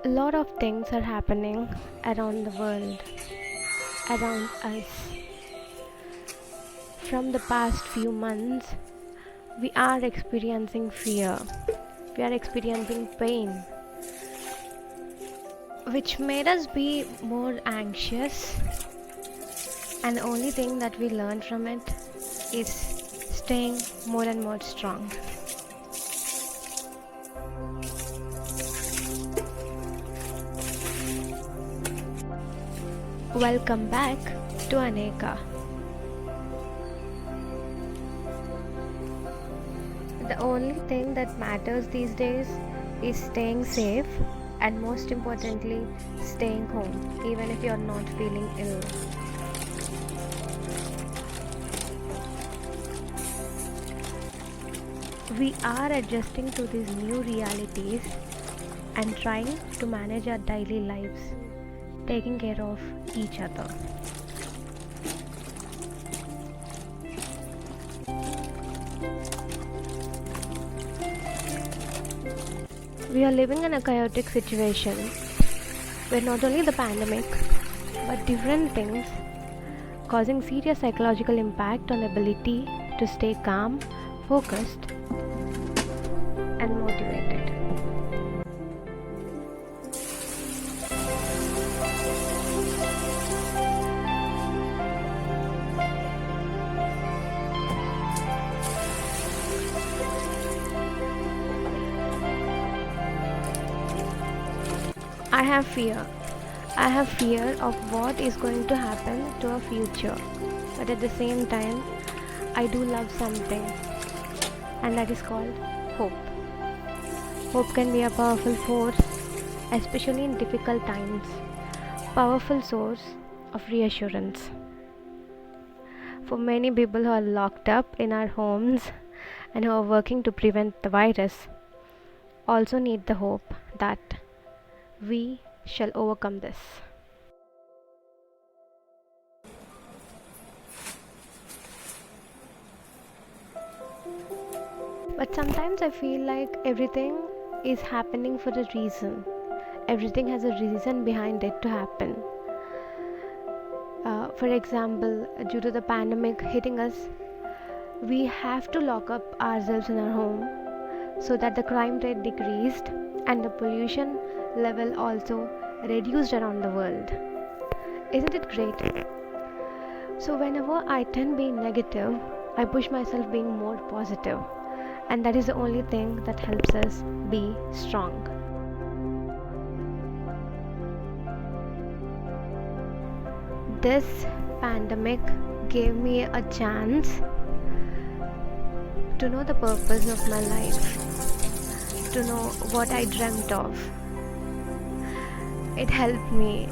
A lot of things are happening around the world, around us. From the past few months, we are experiencing fear, we are experiencing pain, which made us be more anxious. And the only thing that we learn from it is staying more and more strong. Welcome back to Aneka. The only thing that matters these days is staying safe and, most importantly, staying home even if you're not feeling ill. We are adjusting to these new realities and trying to manage our daily lives, taking care of each other. We are living in a chaotic situation where not only the pandemic but different things causing serious psychological impact on ability to stay calm, focused and motivated. I have fear. I have fear of what is going to happen to our future. But at the same time, I do love something, and that is called hope. Hope can be a powerful force, especially in difficult times. Powerful source of reassurance. For many people who are locked up in our homes and who are working to prevent the virus, also need the hope that we shall overcome this. But sometimes I feel like everything is happening for a reason. Everything has a reason behind it to happen. For example, due to the pandemic hitting us, we have to lock up ourselves in our home so that the crime rate decreased and the pollution level also reduced around the world. Isn't it great? So whenever I tend being negative, I push myself being more positive, and that is the only thing that helps us be strong. This pandemic gave me a chance to know the purpose of my life, to know what I dreamt of. It helped me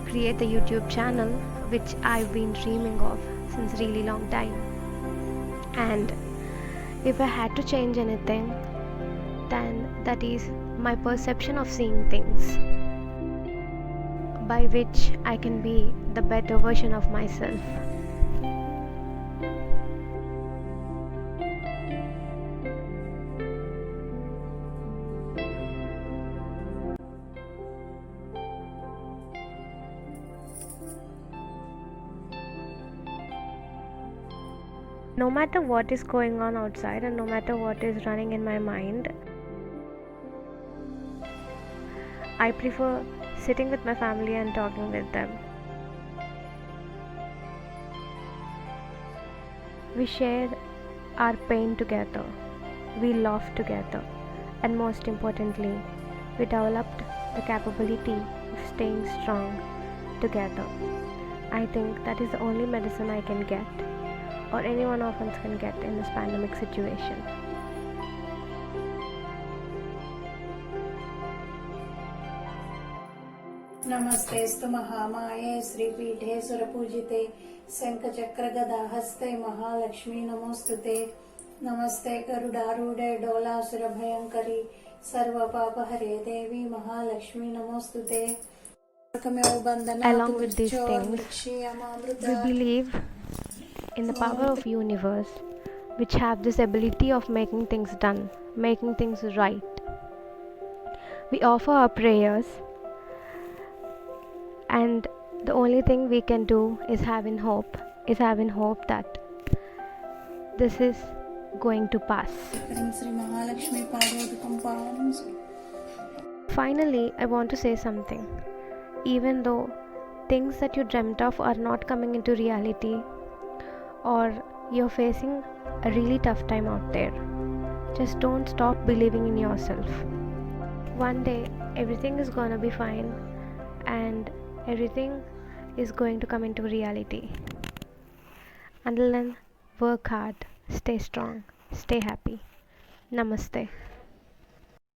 create a YouTube channel which I've been dreaming of since really long time. And if I had to change anything, then that is my perception of seeing things, by which I can be the better version of myself. No matter what is going on outside and no matter what is running in my mind, I prefer sitting with my family and talking with them. We share our pain together, we laugh together, and most importantly, we developed the capability of staying strong together. I think that is the only medicine I can get, or any one of us can get in this pandemic situation. नमस्तेस्तु महामाये श्रीपीठे सुरपूजिते शंखचक्रगदाहस्ते Mahalakshmi नमोस्तुते। नमस्ते गरुडारूढे डोलासुरभयङ्करी सर्वपापहरे देवी महालक्ष्मी नमोस्तुते। Along with these things, we believe in the power of universe, which have this ability of making things done, making things right. We offer our prayers, and the only thing we can do is having hope that this is going to pass. Sri Mahalakshmi Padodakam Pavanam Sri. Finally, I want to say something. Even though things that you dreamt of are not coming into reality, or you're facing a really tough time out there, just don't stop believing in yourself. One day, everything is gonna be fine, and everything is going to come into reality. Until then, work hard, stay strong, stay happy. Namaste.